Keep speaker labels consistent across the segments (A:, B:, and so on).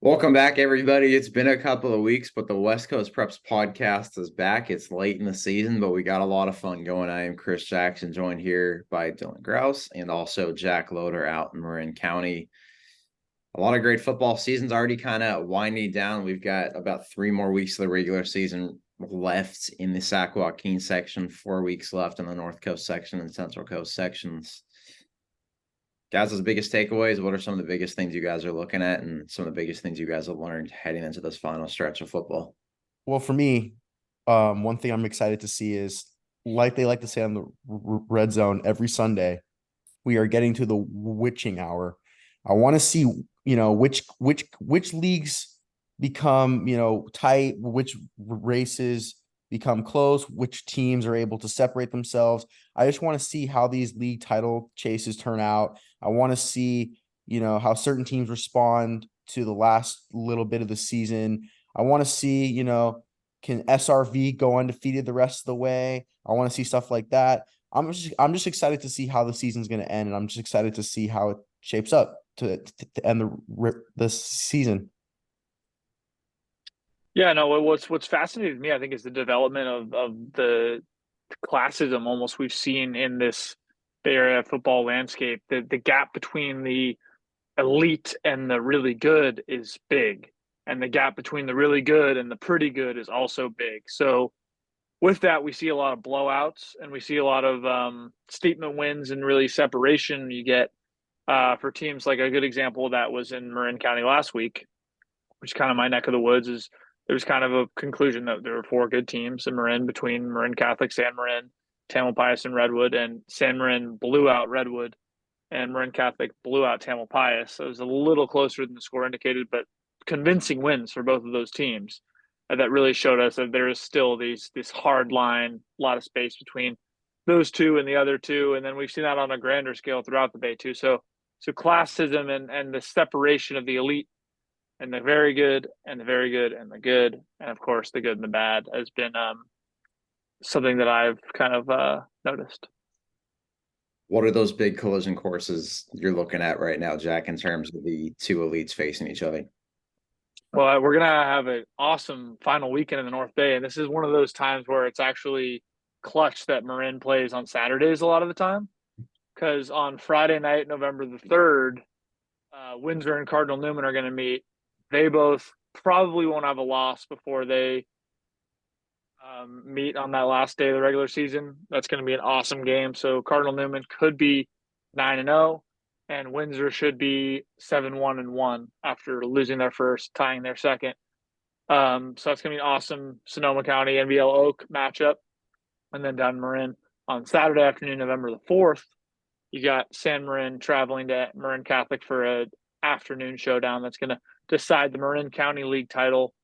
A: Welcome back, everybody. It's been a couple of weeks, but the West Coast Preps podcast is back. It's late in the season, but we got a lot of fun going. I am Chris Jackson, joined here by Dylan Grausz and also Jack Loder out in Marin County. A lot of great football seasons already kind of winding down. We've got about 3 more weeks of the regular season left in the Sac Joaquin section, 4 weeks left in the North Coast section and Central Coast sections. Guys' biggest takeaways, what are some of the biggest things you guys are looking at and some of the biggest things you guys have learned heading into this final stretch of football?
B: Well, for me, one thing I'm excited to see is, like they like to say on the red zone every Sunday, we are getting to the witching hour. I want to see, which leagues become, tight, which races become close, which teams are able to separate themselves. I just want to see how these league title chases turn out. I want to see, how certain teams respond to the last little bit of the season. I want to see, can SRV go undefeated the rest of the way? I want to see stuff like that. I'm just excited to see how the season's going to end, and I'm just excited to see how it shapes up to end the season.
C: Yeah, no, what's fascinating to me, I think, is the development of the classism almost we've seen in this Bay Area football landscape. The gap between the elite and the really good is big, and the gap between the really good and the pretty good is also big. So with that, we see a lot of blowouts, and we see a lot of statement wins and really separation. You get for teams, like a good example of that was in Marin County last week, which is kind of my neck of the woods. Is there was kind of a conclusion that there were four good teams in Marin, between Marin Catholic, San Marin, Tamalpais, and Redwood, and San Marin blew out Redwood, and Marin Catholic blew out Tamalpais. So it was a little closer than the score indicated, but convincing wins for both of those teams. That really showed us that there is still this hard line, a lot of space between those two and the other two, and then we've seen that on a grander scale throughout the Bay too. So classism and the separation of the elite and the very good and the very good and the good, and of course the good and the bad, has been something that I've kind of noticed.
A: What are those big collision courses you're looking at right now, Jack, in terms of the two elites facing each other?
C: Well, we're gonna have an awesome final weekend in the North Bay, and this is one of those times where it's actually clutch that Marin plays on Saturdays a lot of the time, because on Friday night, November the 3rd, Windsor and Cardinal Newman are going to meet. They both probably won't have a loss before they meet on that last day of the regular season. That's going to be an awesome game. So Cardinal Newman could be 9-0, and Windsor should be 7-1-1 after losing their first, tying their second. So that's going to be an awesome Sonoma County NBL Oak matchup. And then down in Marin on Saturday afternoon, November the 4th, you got San Marin traveling to Marin Catholic for an afternoon showdown that's going to decide the Marin County League title,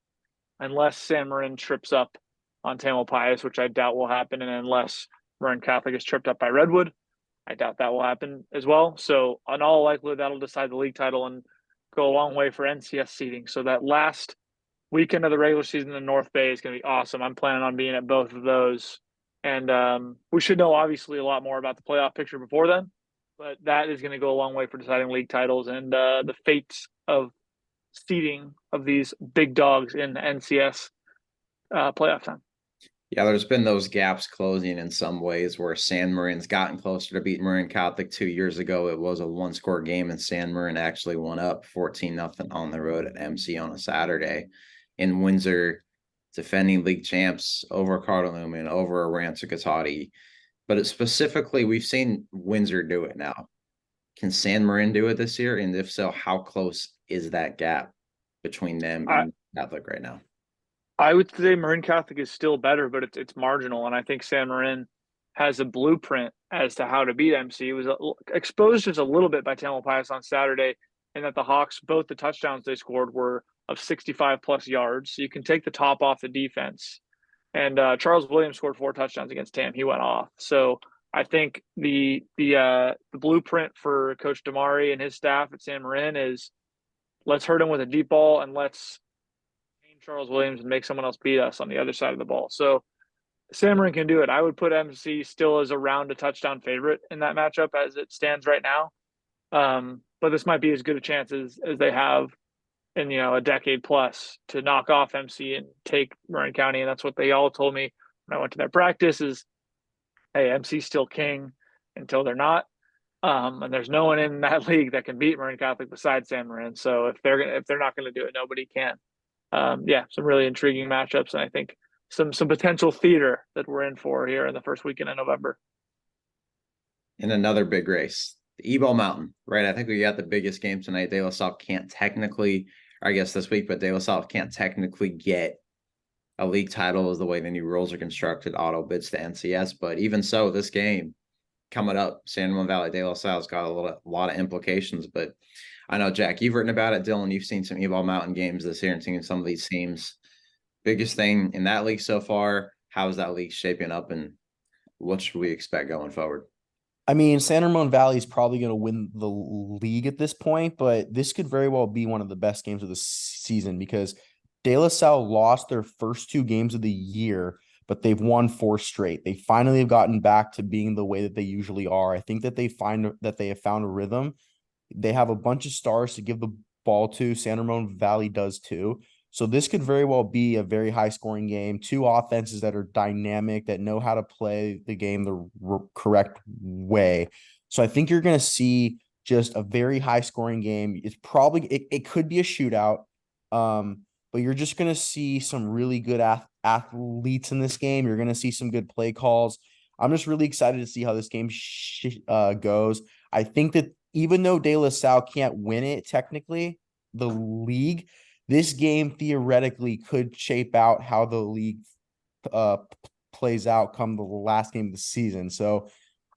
C: unless San Marin trips up on Tamalpais, which I doubt will happen, and unless Marin Catholic is tripped up by Redwood, I doubt that will happen as well. So in all likelihood, that'll decide the league title and go a long way for NCS seeding. So that last weekend of the regular season in the North Bay is going to be awesome. I'm planning on being at both of those. And we should know, obviously, a lot more about the playoff picture before then, but that is going to go a long way for deciding league titles and the fates of seeding of these big dogs in NCS playoff time.
A: Yeah, there's been those gaps closing in some ways where San Marin's gotten closer to beat Marin Catholic 2 years ago. It was a one-score game, and San Marin actually won up 14-0 on the road at MC on a Saturday. In Windsor, defending league champs over Cardinal Newman, over Rancho-Cotati. But it's specifically, we've seen Windsor do it now. Can San Marin do it this year? And if so, how close is that gap between them and Catholic right now?
C: I would say Marin Catholic is still better, but it's marginal, and I think San Marin has a blueprint as to how to beat MC. It was exposed just a little bit by Tamalpais on Saturday, and that the Hawks, both the touchdowns they scored were of 65 plus yards. So you can take the top off the defense. And Charles Williams scored 4 touchdowns against Tam. He went off. So I think the blueprint for Coach Damari and his staff at San Marin is, let's hurt him with a deep ball and let's Charles Williams and make someone else beat us on the other side of the ball. So San Marin can do it. I would put MC still as around a touchdown favorite in that matchup as it stands right now. But this might be as good a chance as they have in a decade plus to knock off MC and take Marin County. And that's what they all told me when I went to their practice is, hey, MC's still king until they're not. And there's no one in that league that can beat Marin Catholic besides San Marin. So if they're not going to do it, nobody can. Yeah, some really intriguing matchups, and I think some potential theater that we're in for here in the first weekend of November.
A: In another big race, the Eball Mountain, right? I think we got the biggest game tonight. De La Salle can't technically, or I guess this week, but De La Salle can't technically get a league title as the way the new rules are constructed, auto bids to NCS. But even so, this game coming up, San Juan Valley De La Salle's got a lot of implications. But I know, Jack, you've written about it. Dylan, you've seen some Eball Mountain games this year and seen some of these teams. Biggest thing in that league so far, how is that league shaping up, and what should we expect going forward?
B: I mean, San Ramon Valley is probably going to win the league at this point, but this could very well be one of the best games of the season because De La Salle lost their first 2 games of the year, but they've won 4 straight. They finally have gotten back to being the way that they usually are. I think that they have found a rhythm. They have a bunch of stars to give the ball to. San Ramon Valley does too. So this could very well be a very high-scoring game. 2 offenses that are dynamic, that know how to play the game the correct way. So I think you're going to see just a very high-scoring game. It's probably it could be a shootout, but you're just going to see some really good athletes in this game. You're going to see some good play calls. I'm just really excited to see how this game goes. I think that even though De La Salle can't win it technically, the league, this game theoretically could shape out how the league plays out come the last game of the season. So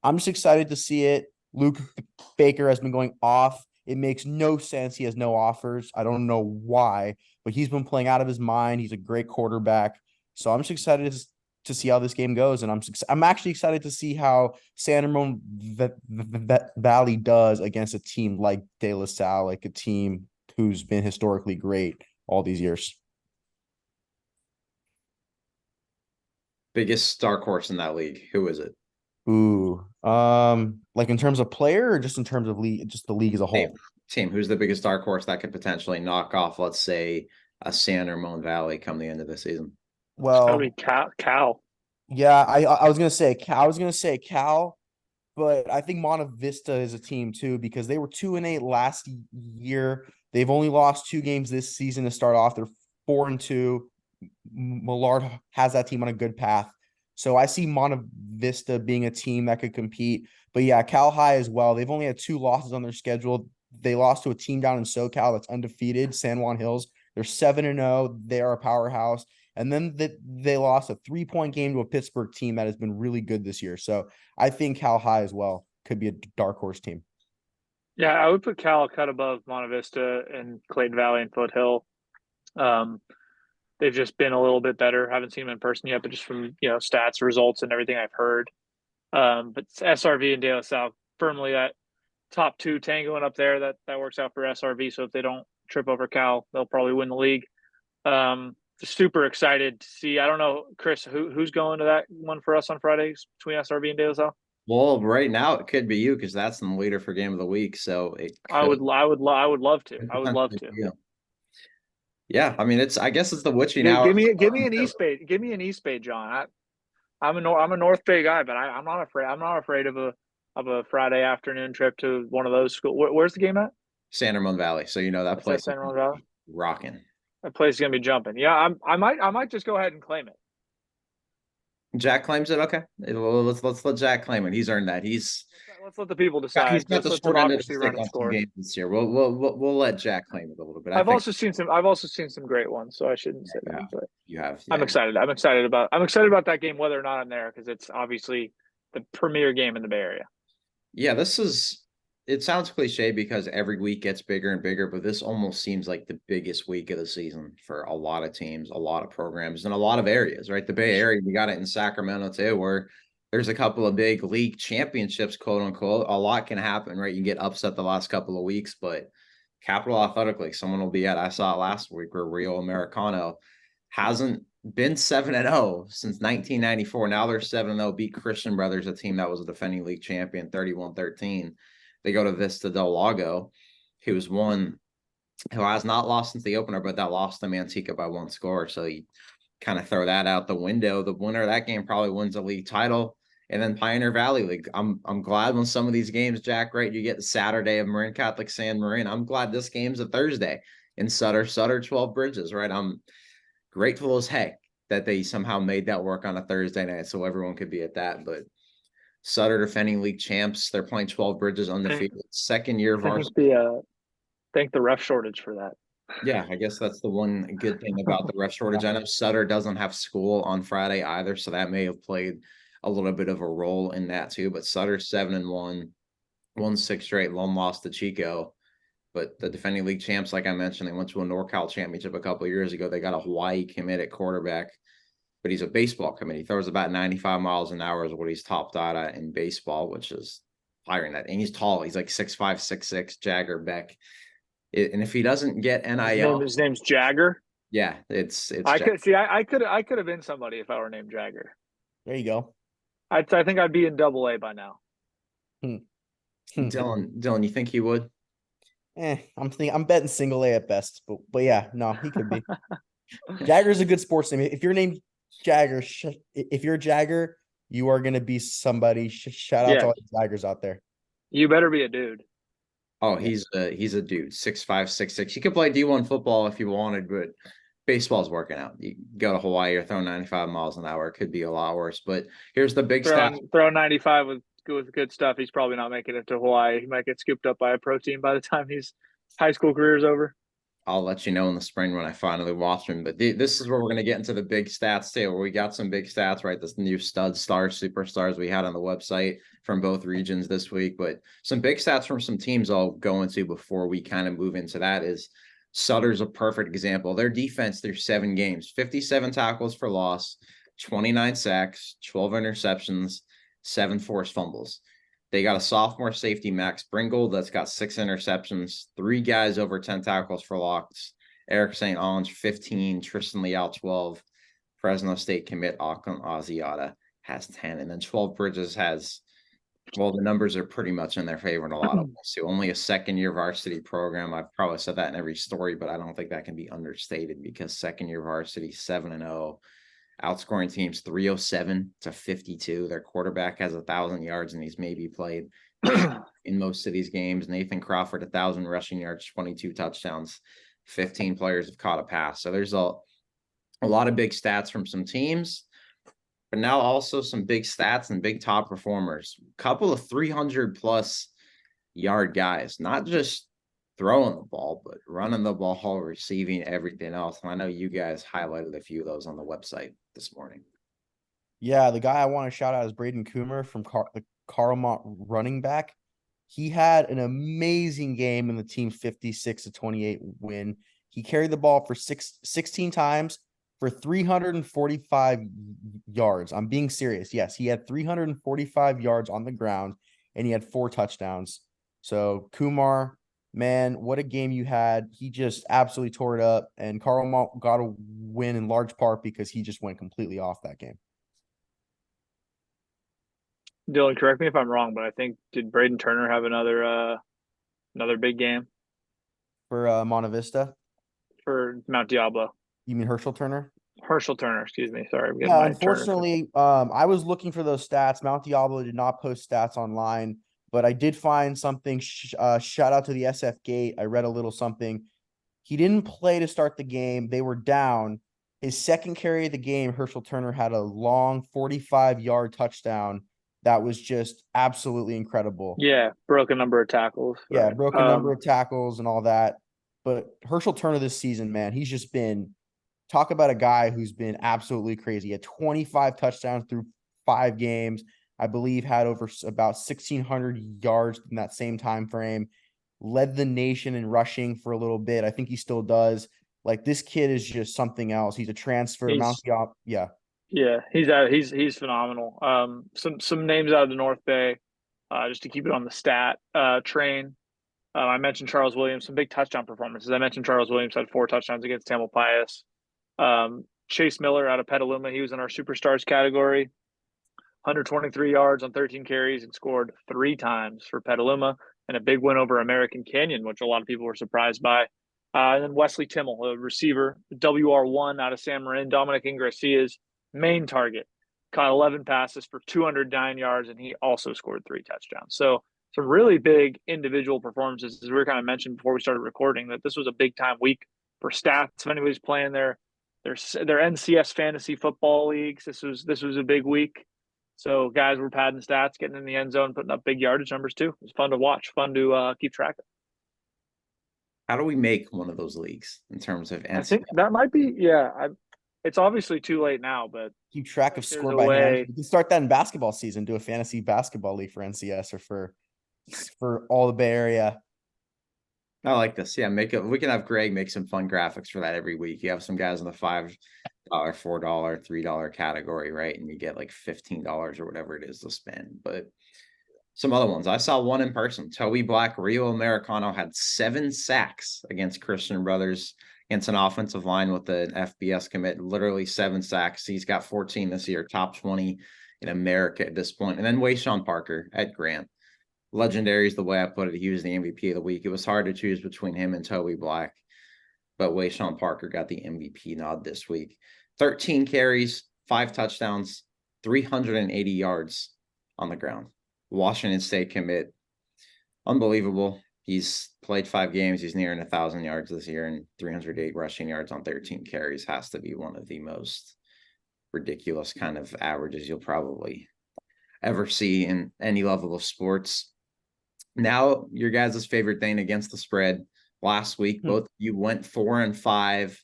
B: I'm just excited to see it. Luke Baker has been going off. It makes no sense. He has no offers. I don't know why, but he's been playing out of his mind. He's a great quarterback. So I'm just excited to see how this game goes. And I'm actually excited to see how San Ramon Valley does against a team like De La Salle, like a team who's been historically great all these years.
A: Biggest dark horse in that league, who is it?
B: Ooh, like in terms of player or just in terms of league, just the league as a whole?
A: Team. Who's the biggest dark horse that could potentially knock off, let's say, a San Ramon Valley come the end of the season?
B: Well,
C: It's gotta be Cal.
B: Yeah, I was gonna say Cal, but I think Monta Vista is a team too because they were 2-8 last year. They've only lost 2 games this season to start off. They're 4-2. Millard has that team on a good path. So I see Monta Vista being a team that could compete. But yeah, Cal High as well. They've only had 2 losses on their schedule. They lost to a team down in SoCal that's undefeated, San Juan Hills. They're 7-0. They are a powerhouse. And then they lost a 3-point game to a Pittsburgh team that has been really good this year. So I think Cal High as well could be a dark horse team.
C: Yeah, I would put Cal cut above Monta Vista and Clayton Valley and Foothill. They've just been a little bit better. Haven't seen them in person yet, but just from stats, results, and everything I've heard. But SRV and De La Salle firmly that top 2 tangoing up there. That works out for SRV. So if they don't trip over Cal, they'll probably win the league. Super excited to see. I don't know, Chris, who's going to that one for us on Fridays between SRV and De La Salle?
A: Well, right now it could be you because that's the leader for game of the week. So
C: I would love to. I would love to.
A: Yeah, I mean I guess it's the witching
C: Give
A: hour.
C: Give me an East Bay. Give me an East Bay, John. I'm a North Bay guy, but I'm not afraid. I'm not afraid of a Friday afternoon trip to one of those schools. Where's the game at?
A: San Ramon Valley. So that place
C: San Ramon Valley.
A: Rocking.
C: That place is gonna be jumping. Yeah, I might just go ahead and claim it.
A: Jack claims it. Okay, let's let Jack claim it. He's earned that.
C: Let's let the people decide.
A: He's got the
C: let
A: short end of the
C: democracy run
A: stick on
C: its
A: some
C: course.
A: games this year. We'll let Jack claim it a little bit.
C: I've also seen some great ones, so I shouldn't say that. But
A: you have.
C: Yeah. I'm excited about that game, whether or not I'm there, because it's obviously the premier game in the Bay Area.
A: Yeah, it sounds cliche because every week gets bigger and bigger, but this almost seems like the biggest week of the season for a lot of teams, a lot of programs, and a lot of areas, right? The Bay Area, we got it in Sacramento too, where there's a couple of big league championships, quote unquote. A lot can happen, right? You get upset the last couple of weeks, but Capital Athletic League, someone will be at. I saw it last week where Rio Americano hasn't been 7-0 since 1994. Now they're 7-0, beat Christian Brothers, a team that was a defending league champion, 31-13. They go to Vista del Lago, who's won who has not lost since the opener, but that lost to Manteca by 1 score. So you kind of throw that out the window. The winner of that game probably wins the league title. And then Pioneer Valley League. I'm glad when some of these games, Jack, right? You get the Saturday of Marin Catholic San Marin. I'm glad this game's a Thursday in Sutter 12 Bridges, right? I'm grateful as heck that they somehow made that work on a Thursday night so everyone could be at that. But Sutter defending league champs, they're playing 12 Bridges undefeated. Second year varsity.
C: Thank the ref shortage for that.
A: Yeah, I guess that's the one good thing about the ref shortage. I know Sutter doesn't have school on Friday either, so that may have played a little bit of a role in that too. But Sutter 7-1, won 6 straight, lone loss to Chico. But the defending league champs, like I mentioned, they went to a NorCal championship a couple of years ago. They got a Hawaii commit at quarterback, but he's a baseball commit. He throws about 95 miles an hour is what he's topped out at in baseball, which is higher than that. And he's tall. He's like 6'5", 6'6", Jagger Beck. And if he doesn't get NIL,
C: his name's Jagger.
A: yeah, it's.
C: I could have been somebody if I were named Jagger.
B: There you go.
C: I think I'd be in AA by now.
A: Dylan, you think he would?
B: I'm betting single A at best, but yeah, no, he could be. Jagger's a good sports name. If you're named Jagger, if you're a Jagger, you are gonna be somebody. Shout out to all the Jaggers out there.
C: You better be a dude.
A: Oh, he's a dude, 6'5", 6'6". He could play D1 football if you wanted, but baseball's working out. You go to Hawaii or throw 95 miles an hour, it could be a lot worse. But here's the big stat.
C: Throw 95 with good stuff. He's probably not making it to Hawaii. He might get scooped up by a pro team by the time his high school career is over.
A: I'll let you know in the spring when I finally watch him. But this is where we're going to get into the big stats too, where we got some big stats, right? This new stud stars, superstars we had on the website from both regions this week. But some big stats from some teams I'll go into before we kind of move into that is Sutter's a perfect example. Their defense through 7 games, 57 tackles for loss, 29 sacks, 12 interceptions, 7 forced fumbles. They got a sophomore safety, Max Bringle, that's got 6 interceptions, 3 guys over 10 tackles for loss. Eric St. Ange, 15, Tristan Leal, 12. Fresno State commit Akon Asiata has 10. And then 12 Bridges has, well, the numbers are pretty much in their favor in a lot of ways. So only a second-year varsity program. I've probably said that in every story, but I don't think that can be understated because second-year varsity, 7-0. Outscoring teams 307 to 52. Their quarterback has 1,000 yards and he's maybe played in most of these games. Nathan Crawford, 1,000 rushing yards, 22 touchdowns, 15 players have caught a pass. So there's a lot of big stats from some teams, but now also some big stats and big top performers. A couple of 300+ yard guys, not just throwing the ball, but running the ball, receiving, everything else. And I know you guys highlighted a few of those on the website this morning.
B: Yeah, the guy I want to shout out is Braden Coomer from the Carlmont running back. He had an amazing game in the team's 56-28 win. He carried the ball for 16 times for 345 yards. I'm being serious. Yes, he had 345 yards on the ground, and he had 4 touchdowns. So Kumar, man, what a game you had. He just absolutely tore it up, and Carlmont got a win in large part because he just went completely off that game.
C: Dylan, correct me if I'm wrong, but I think did Braden Turner have another big game
B: For Monte Vista?
C: For Mount Diablo?
B: You mean Herschel Turner?
C: Herschel Turner, excuse me. Sorry.
B: Yeah, unfortunately, I was looking for those stats. Mount Diablo did not post stats online, but I did find something. Shout out to the SF Gate. I read a little something. He didn't play to start the game. They were down. His second carry of the game, Herschel Turner had a long 45-yard touchdown. That was just absolutely incredible.
C: Yeah, broke a number of tackles.
B: Yeah, broke a number of tackles and all that. But Herschel Turner this season, man, he's just been – talk about a guy who's been absolutely crazy. He had 25 touchdowns through 5 games. I believe had over about 1,600 yards in that same time frame. Led the nation in rushing for a little bit. I think he still does. Like, this kid is just something else. He's a transfer. Yeah.
C: Yeah, he's phenomenal. Some names out of the North Bay, just to keep it on the stat train. I mentioned Charles Williams, some big touchdown performances. I mentioned Charles Williams had 4 touchdowns against Tamalpais. Chase Miller out of Petaluma, he was in our superstars category. 123 yards on 13 carries and scored 3 times for Petaluma, and a big win over American Canyon, which a lot of people were surprised by. And then Wesley Timmel, a receiver, WR1 out of San Marin, Dominic Ingracia's main target, caught 11 passes for 209 yards, and he also scored 3 touchdowns. So some really big individual performances, as we were kind of mentioned before we started recording, that this was a big time week for stats. If anybody's playing their NCS fantasy football leagues, this was a big week. So guys were padding stats, getting in the end zone, putting up big yardage numbers too. It was fun to watch, fun to keep track of.
A: How do we make one of those leagues in terms of
C: I
A: NCAA?
C: think that might be, it's obviously too late now, but
B: Keep track of
C: there's
B: score
C: a
B: by hand.
C: way.
B: You can start that in basketball season. Do a fantasy basketball league for NCS or for all the Bay Area.
A: I like this. Yeah, we can have Greg make some fun graphics for that every week. You have some guys in the $5, $4, $3 category, right? And you get like $15 or whatever it is to spend. But some other ones. I saw one in person. Toby Black, Rio Americano had 7 sacks against Christian Brothers against an offensive line with an FBS commit. Literally 7 sacks. He's got 14 this year, top 20 in America at this point. And then Wayshawn Parker at Grant. Legendary is the way I put it. He was the MVP of the week. It was hard to choose between him and Toby Black, but Wayshawn Parker got the MVP nod this week. 13 carries, 5 touchdowns, 380 yards on the ground. Washington State commit. Unbelievable. He's played 5 games. He's nearing 1,000 yards this year, and 308 rushing yards on 13 carries has to be one of the most ridiculous kind of averages you'll probably ever see in any level of sports. Now, your guys' favorite thing against the spread. Last week, both of you went 4-5.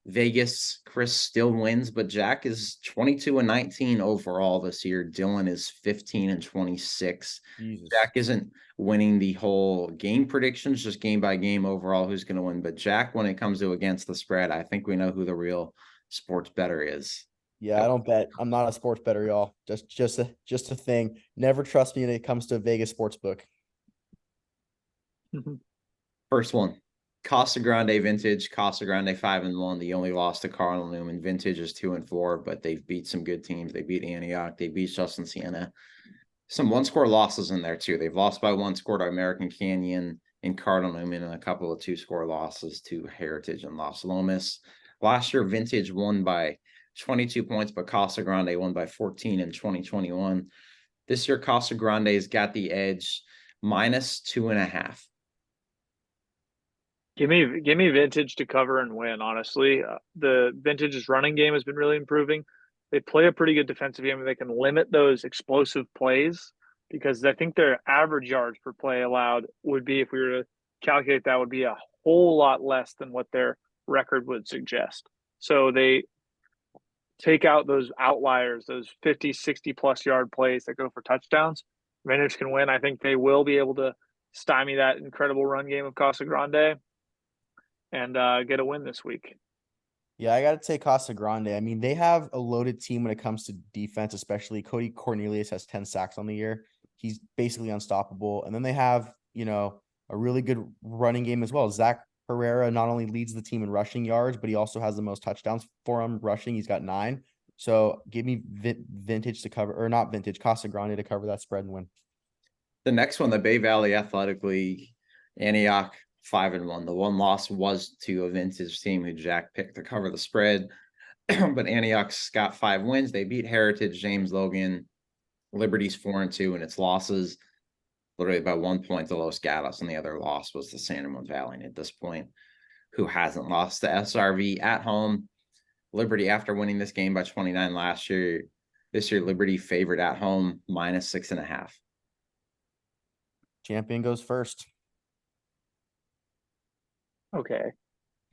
A: Vegas, Chris still wins, but Jack is 22-19 overall this year. Dylan is 15-26.
B: Jesus.
A: Jack isn't winning the whole game predictions, just game by game overall who's going to win. But Jack, when it comes to against the spread, I think we know who the real sports bettor is.
B: Yeah, I don't bet. I'm not a sports bettor, y'all. Just a thing. Never trust me when it comes to a Vegas sports book.
A: First one, Casa Grande Vintage. Casa Grande 5-1. The only loss to Cardinal Newman. Vintage is 2-4, but they've beat some good teams. They beat Antioch. They beat Justin Siena. Some one-score losses in there too. They've lost by 1, scored to American Canyon and Cardinal Newman, and a couple of 2-score losses to Heritage and Los Lomas. Last year, Vintage won by 22 points, but Casa Grande won by 14 in 2021. This year, Casa Grande's got the edge, -2.5.
C: Give me Vintage to cover and win, honestly. The Vintage's running game has been really improving. They play a pretty good defensive game. They can limit those explosive plays because I think their average yards per play allowed would be, if we were to calculate that, would be a whole lot less than what their record would suggest. So they take out those outliers, those 50, 60-plus yard plays that go for touchdowns. Vintage can win. I think they will be able to stymie that incredible run game of Casa Grande and get a win this week.
B: Yeah, I got to take Casa Grande. I mean, they have a loaded team when it comes to defense, especially Cody Cornelius has 10 sacks on the year. He's basically unstoppable. And then they have, a really good running game as well. Zach Herrera not only leads the team in rushing yards, but he also has the most touchdowns for him rushing. He's got 9. So give me Vintage to cover, or not Vintage, Casa Grande to cover that spread and win.
A: The next one, the Bay Valley Athletic League, Antioch 5-1. The one loss was to a Vintage team who Jack picked to cover the spread, but Antioch's got 5 wins. They beat Heritage, James Logan. Liberty's 4-2 in its losses, literally by 1 point to Los Gatos, and the other loss was to San Ramon Valley. And at this point, who hasn't lost to SRV at home? Liberty, after winning this game by 29 last year, this year Liberty favored at home -6.5.
B: Champion goes first.
C: Okay.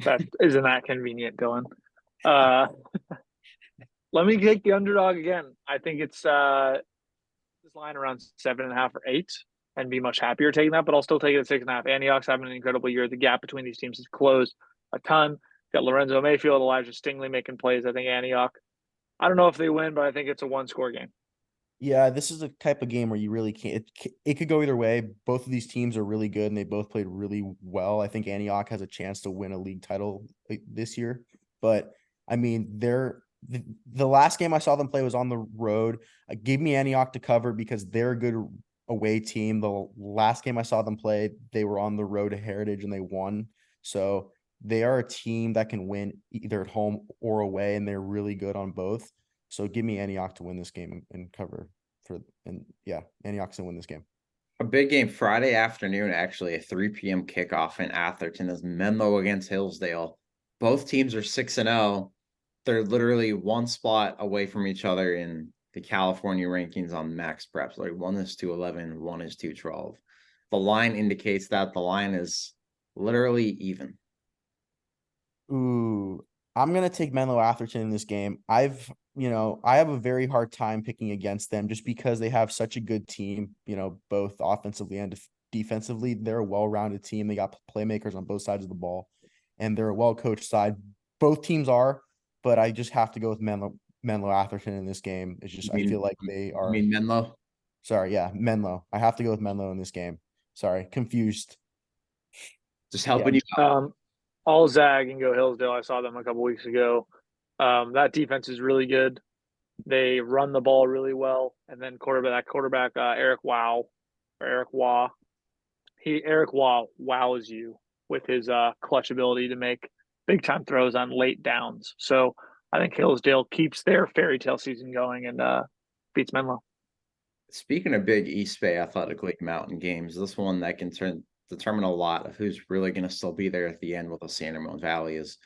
C: That isn't that convenient, Dylan. Let me take the underdog again. I think it's this line around 7.5 or 8 and be much happier taking that, but I'll still take it at 6.5. Antioch's having an incredible year. The gap between these teams has closed a ton. Got Lorenzo Mayfield, Elijah Stingley making plays. I think Antioch, I don't know if they win, but I think it's a 1-score game.
B: Yeah, this is a type of game where you really can't. It could go either way. Both of these teams are really good, and they both played really well. I think Antioch has a chance to win a league title this year. But, I mean, the last game I saw them play was on the road. Give me Antioch to cover because they're a good away team. The last game I saw them play, they were on the road to Heritage, and they won. So they are a team that can win either at home or away, and they're really good on both. So give me Antioch to win this game and cover Antioch to win this game.
A: A big game Friday afternoon, actually, a 3 p.m. kickoff in Atherton is Menlo against Hillsdale. Both teams are 6-0. They're literally one spot away from each other in the California rankings on Max Preps. Like one is 211, one is 212. The line indicates that the line is literally even.
B: Ooh, I'm gonna take Menlo Atherton in this game. I have a very hard time picking against them just because they have such a good team, both offensively and defensively. They're a well-rounded team. They got playmakers on both sides of the ball, and they're a well-coached side. Both teams are, but I just have to go with Menlo Atherton in this game. It's just I feel like they are.
A: You mean Menlo?
B: Sorry, yeah, Menlo. I have to go with Menlo in this game. Sorry, confused.
A: Just helping you out.
C: I'll zag and go Hillsdale. I saw them a couple weeks ago. That defense is really good. They run the ball really well, and then quarterback Eric Waugh. Eric Waugh wows you with his clutch ability to make big time throws on late downs. So I think Hillsdale keeps their fairy tale season going and beats Menlo.
A: Speaking of big East Bay Athletic League mountain games, this one that can determine a lot of who's really going to still be there at the end with the San Ramon Valley is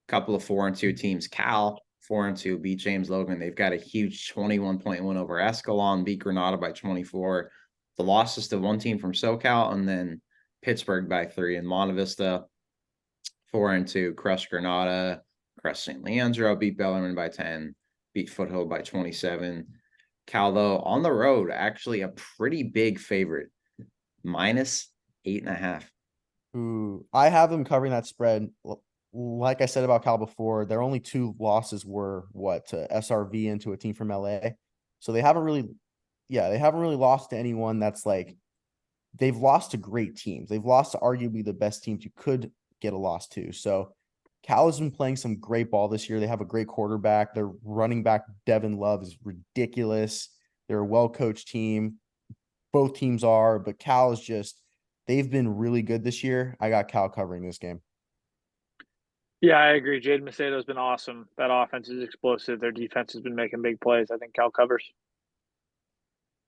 A: a couple of 4-2 teams. Cal 4-2 beat James Logan. They've got a huge 21-point win over Escalon, beat Granada by 24. The losses to one team from SoCal and then Pittsburgh by 3. And Monte Vista 4-2 crushed Granada, crushed St. Leandro, beat Bellarmine by 10, beat Foothill by 27. Cal, though, on the road, actually a pretty big favorite, -8.5.
B: Ooh, I have them covering that spread. Like I said about Cal before, their only 2 losses were to SRV and to a team from LA. So they haven't really lost to anyone that's like, they've lost to great teams. They've lost to arguably the best teams you could get a loss to. So Cal has been playing some great ball this year. They have a great quarterback. Their running back, Devin Love, is ridiculous. They're a well-coached team. Both teams are, but Cal is they've been really good this year. I got Cal covering this game.
C: Yeah, I agree. Jaden Macedo's been awesome. That offense is explosive. Their defense has been making big plays. I think Cal covers.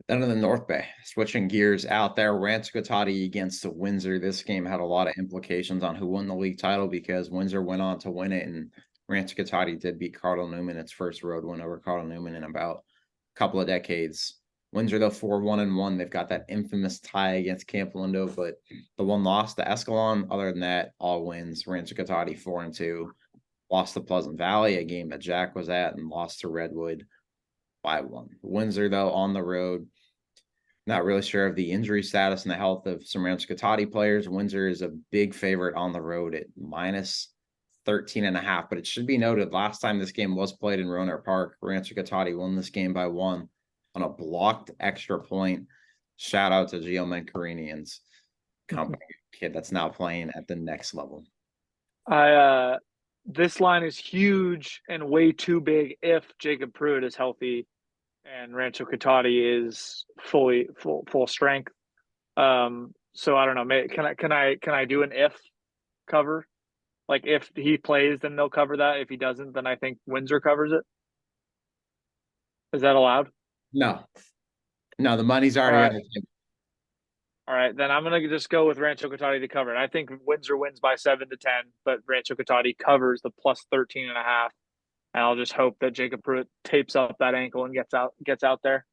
A: Then in the North Bay, switching gears out there, Rancho Cotati against the Windsor. This game had a lot of implications on who won the league title because Windsor went on to win it, and Rancho Cotati did beat Cardinal Newman, its first road win over Cardinal Newman in about a couple of decades. Windsor, though, 4-1-1. They've got that infamous tie against Camp Lindo, but the one loss to Escalon. Other than that, all wins. Rancho Cotati 4-2. Lost to Pleasant Valley, a game that Jack was at, and lost to Redwood by 1. Windsor, though, on the road. Not really sure of the injury status and the health of some Rancho Cotati players. Windsor is a big favorite on the road at -13.5. But it should be noted, last time this game was played in Rohnert Park, Rancho Cotati won this game by 1 on a blocked extra point. Shout out to Gio Mancarinian's company kid that's now playing at the next level.
C: This line is huge and way too big if Jacob Pruitt is healthy and Rancho Cotati is full strength. So I don't know. Can I do an if cover? Like if he plays, then they'll cover that. If he doesn't, then I think Windsor covers it. Is that allowed?
A: No, the money's already on the table.
C: All right, then I'm gonna just go with Rancho Cotati to cover it. I think Windsor wins by 7-10, but Rancho Cotati covers the +13.5. And I'll just hope that Jacob Pruitt tapes up that ankle and gets out there.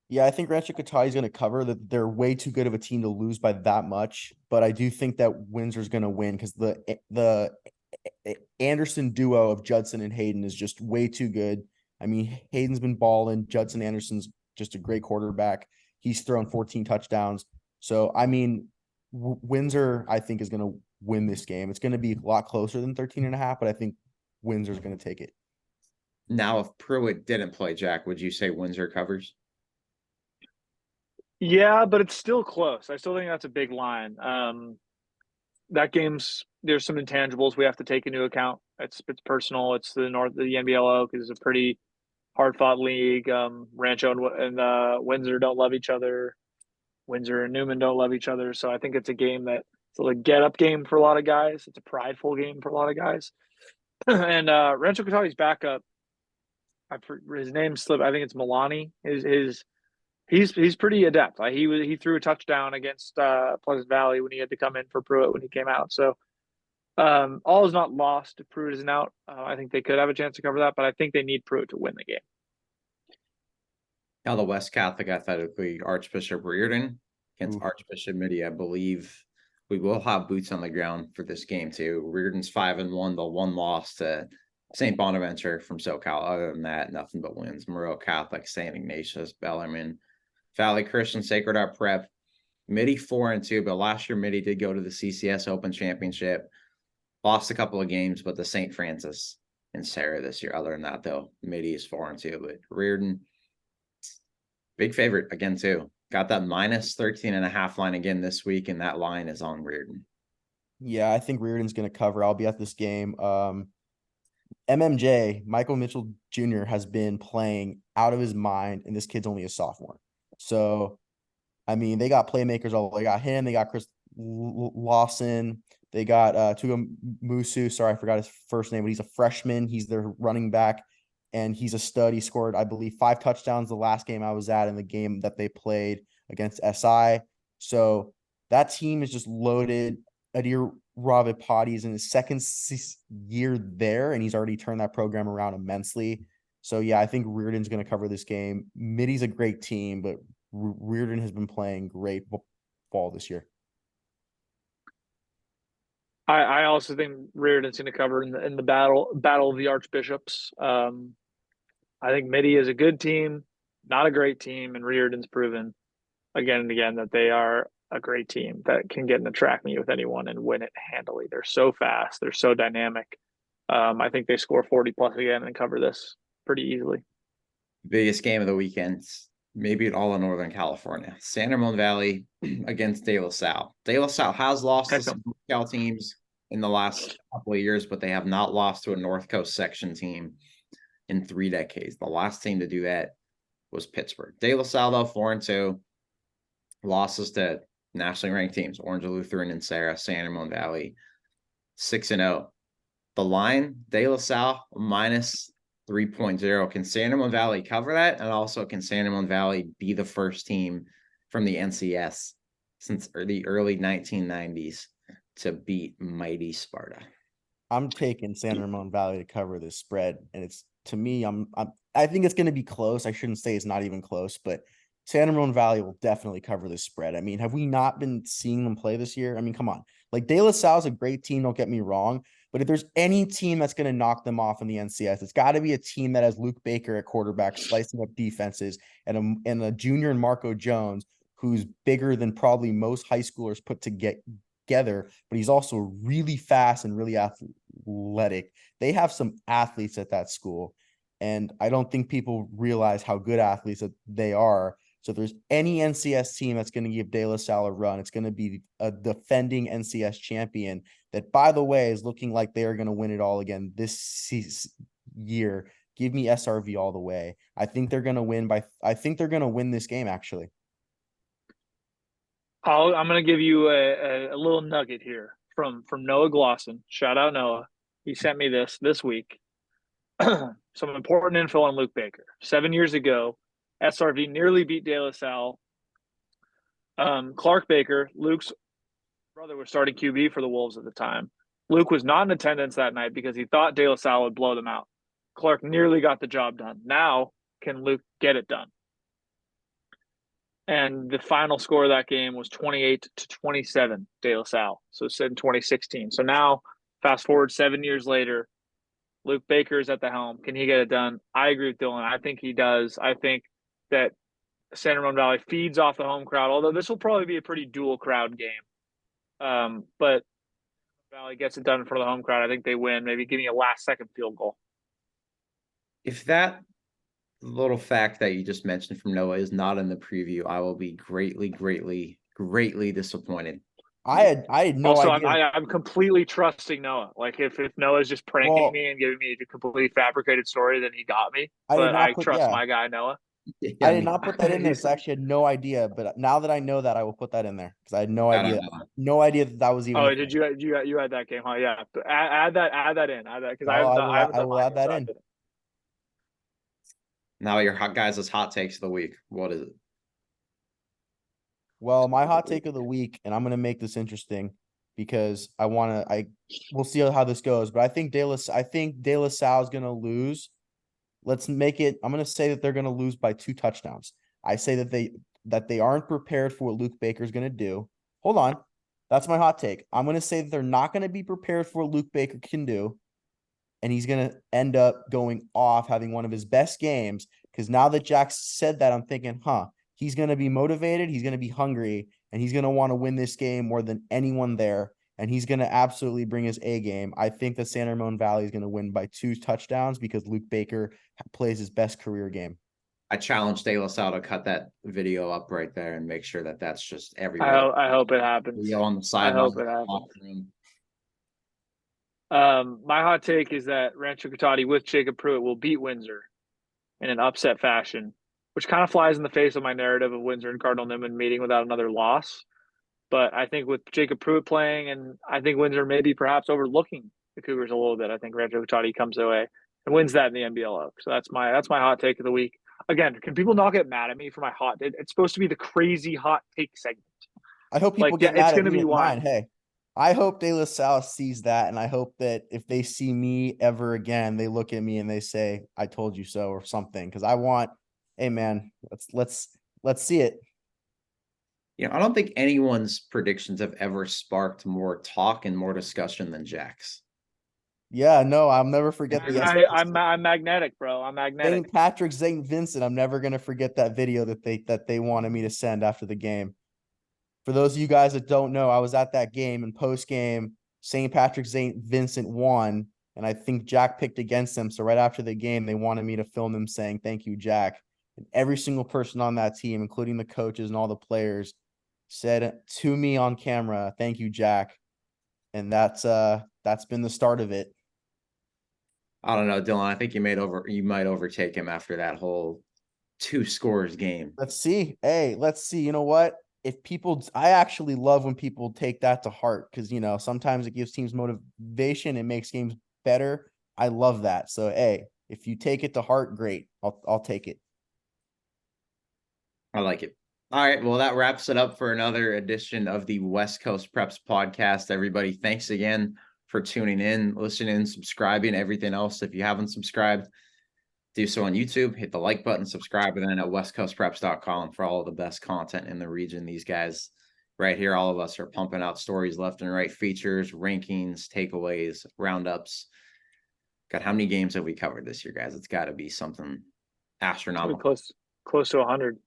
B: Yeah, I think Rancho Cotati is going to cover. That they're way too good of a team to lose by that much. But I do think that Windsor's going to win because the Anderson duo of Judson and Hayden is just way too good. I mean, Hayden's been balling. Judson Anderson's just a great quarterback. He's thrown 14 touchdowns. So, I mean, Windsor, I think, is going to win this game. It's going to be a lot closer than 13.5, but I think Windsor's going to take it.
A: Now, if Pruitt didn't play, Jack, would you say Windsor covers?
C: Yeah, but it's still close. I still think that's a big line. That there's some intangibles we have to take into account. It's personal. It's the NBLO because it's a pretty hard fought league. Rancho and Windsor don't love each other. Windsor and Newman don't love each other. So I think it's a game that It's a get up game for a lot of guys. It's a prideful game for a lot of guys. And Rancho Cotali's backup, his name slipped. I think it's Milani. He's pretty adept. He threw a touchdown against Pleasant Valley when he had to come in for Pruitt when he came out. So all is not lost if Pruitt isn't out. I think they could have a chance to cover that, but I think they need Pruitt to win the game.
A: Now the West Catholic Athletic League, Archbishop Reardon against Archbishop Mitty. I believe we will have boots on the ground for this game too. Reardon's 5-1, the one loss to St. Bonaventure from SoCal. Other than that, nothing but wins. Moreau Catholic, St. Ignatius, Bellarmine, Valley Christian, Sacred Heart Prep. Mitty 4-2, but last year Mitty did go to the CCS Open Championship. Lost a couple of games, but the St. Francis and Sarah this year. Other than that, though, Mitty is 4-2. But Reardon, big favorite again, too. Got that minus 13.5 line again this week, and that line is on Reardon.
B: Yeah, I think Reardon's going to cover. I'll be at this game. MMJ, Michael Mitchell Jr., has been playing out of his mind, and this kid's only a sophomore. So, I mean, they got playmakers all. They got him. They got Chris Lawson. They got Tuga Musu. Sorry, I forgot his first name, but he's a freshman. He's their running back, and he's a stud. He scored, I believe, 5 touchdowns the last game I was at in the game that they played against SI. So that team is just loaded. Adir Ravipati is in his second year there, and he's already turned that program around immensely. So, yeah, I think Reardon's going to cover this game. Mitty's a great team, but Reardon has been playing great ball this year.
C: I also think Reardon's going to cover in the battle of the Archbishops. I think Mitty is a good team, not a great team, and Reardon's proven again and again that they are a great team that can get in a track meet with anyone and win it handily. They're so fast. They're so dynamic. I think they score 40 plus again and cover this pretty easily.
A: Biggest game of the weekend, maybe at all in Northern California. San Ramon Valley against De La Salle. De La Salle has lost to some Cal teams in the last couple of years, but they have not lost to a North Coast section team in 3 decades. The last team to do that was Pittsburgh. De La Salle, though, 4-2. Losses to nationally ranked teams, Orange Lutheran and Sarah, San Ramon Valley, 6-0. The line, De La Salle, minus 3.0. Can San Ramon Valley cover that? And also, can San Ramon Valley be the first team from the NCS since the early 1990s to beat mighty Sparta?
B: I'm taking San Ramon Valley to cover this spread, and it's, to me, I think it's going to be close. I shouldn't say it's not even close, but San Ramon Valley will definitely cover this spread. I mean, have we not been seeing them play this year? I mean, come on. Like, De La Salle is a great team, don't get me wrong, but if there's any team that's going to knock them off in the NCS, it's got to be a team that has Luke Baker at quarterback, slicing up defenses, and a junior and Marco Jones, who's bigger than probably most high schoolers put together, but he's also really fast and really athletic. They have some athletes at that school, and I don't think people realize how good athletes that they are. So if there's any NCS team that's going to give De La Salle a run, it's going to be a defending NCS champion that, by the way, is looking like they are going to win it all again this year. Give me SRV all the way. I think they're going to win this game, actually.
C: I'm going to give you a little nugget here from Noah Glosson. Shout out Noah. He sent me this week. Some important info on Luke Baker. 7 years ago, SRV nearly beat De La Salle. Clark Baker, Luke's brother, was starting QB for the Wolves at the time. Luke was not in attendance that night because he thought De La Salle would blow them out. Clark nearly got the job done. Now, can Luke get it done? And the final score of that game was 28-27, De La Salle. So it's in 2016. So now, fast forward 7 years later, Luke Baker is at the helm. Can he get it done? I agree with Dylan. I think he does. I think that San Ramon Valley feeds off the home crowd, although this will probably be a pretty dual crowd game. But Valley gets it done in front of the home crowd. I think they win. Maybe give me a last-second field goal.
A: If that little fact that you just mentioned from Noah is not in the preview, I will be greatly, greatly, greatly disappointed.
B: I had no idea.
C: I'm completely trusting Noah. Like, if Noah's just pranking me and giving me a completely fabricated story, then he got me. But I trust my guy Noah.
A: Yeah,
B: I did
A: me.
B: not put that in there because I actually had no idea. But now that I know that, I will put that in there because I had no
A: I don't
B: idea.
A: know.
B: No idea that that was even.
C: Oh,
B: A
C: did
B: thing.
C: you had that game? Huh? Yeah. But add that in. Add that because I haven't
B: I
C: done
B: will
C: mine
B: add
C: yet.
B: that
C: So
B: in.
A: Now your hot guys' hot takes of the week. What is it?
B: Well, my hot take of the week, and I'm gonna make this interesting because we'll see how this goes. But I think De La Salle is gonna lose. Let's make it. I'm gonna say that they're gonna lose by 2 touchdowns. I say that they aren't prepared for what Luke Baker's gonna do. Hold on. That's my hot take. I'm gonna say that they're not gonna be prepared for what Luke Baker can do. And he's gonna end up going off having one of his best games. Because now that Jack said that, I'm thinking, he's gonna be motivated, he's gonna be hungry, and he's gonna want to win this game more than anyone there. And he's gonna absolutely bring his A game. I think that San Ramon Valley is gonna win by 2 touchdowns because Luke Baker plays his best career game.
A: I challenge De La Salle to cut that video up right there and make sure that that's just everywhere.
C: I hope it happens.
A: Video on the
C: I
A: sideline.
C: hope it happens. My hot take is that Rancho Cotati with Jacob Pruitt will beat Windsor in an upset fashion, which kind of flies in the face of my narrative of Windsor and Cardinal Newman meeting without another loss. But I think with Jacob Pruitt playing, and I think Windsor maybe perhaps overlooking the Cougars a little bit, I think Rancho Cotati comes away and wins that in the NBLO. So that's my hot take of the week. Again, can people not get mad at me for my hot? It's supposed to be the crazy hot take segment.
B: I hope people
C: Like, yeah,
B: get
C: it's
B: mad at
C: going to
B: me
C: be
B: with mine.
C: wild.
B: Hey, I hope De La Salle sees that, and I hope that if they see me ever again, they look at me and they say, "I told you so" or something. Because I want, hey man, let's see it.
A: I don't think anyone's predictions have ever sparked more talk and more discussion than Jack's.
B: Yeah, no, I'll never forget the
C: I'm magnetic, bro. I'm magnetic.
B: St. Patrick's St. Vincent. I'm never gonna forget that video that they wanted me to send after the game. For those of you guys that don't know, I was at that game, and post game, St. Patrick's St. Vincent won, and I think Jack picked against them. So right after the game, they wanted me to film them saying thank you, Jack. And every single person on that team, including the coaches and all the players, said to me on camera, "Thank you, Jack." And that's been the start of it.
A: I don't know, Dylan. I think you might overtake him after that whole 2 scores game.
B: Let's see. Hey, let's see. You know what? I actually love when people take that to heart because, sometimes it gives teams motivation. It makes games better. I love that. So, hey, if you take it to heart, great. I'll take it.
A: I like it. All right. Well, that wraps it up for another edition of the West Coast Preps podcast. Everybody, thanks again for tuning in, listening, subscribing, everything else. If you haven't subscribed, do so on YouTube. Hit the like button, subscribe, and then at westcoastpreps.com for all of the best content in the region. These guys right here, all of us are pumping out stories left and right, features, rankings, takeaways, roundups. God, how many games have we covered this year, guys? It's got to be something astronomical.
C: Close to 100.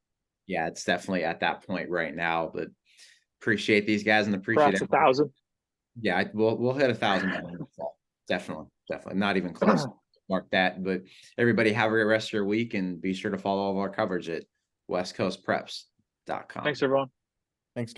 A: Yeah, it's definitely at that point right now. But appreciate these guys and appreciate
C: Perhaps 1,000.
A: Yeah, we'll hit 1,000 by the end of the fall. Definitely. Not even close. Mark that. But everybody have a great rest of your week and be sure to follow all of our coverage at westcoastpreps.com.
C: Thanks, everyone.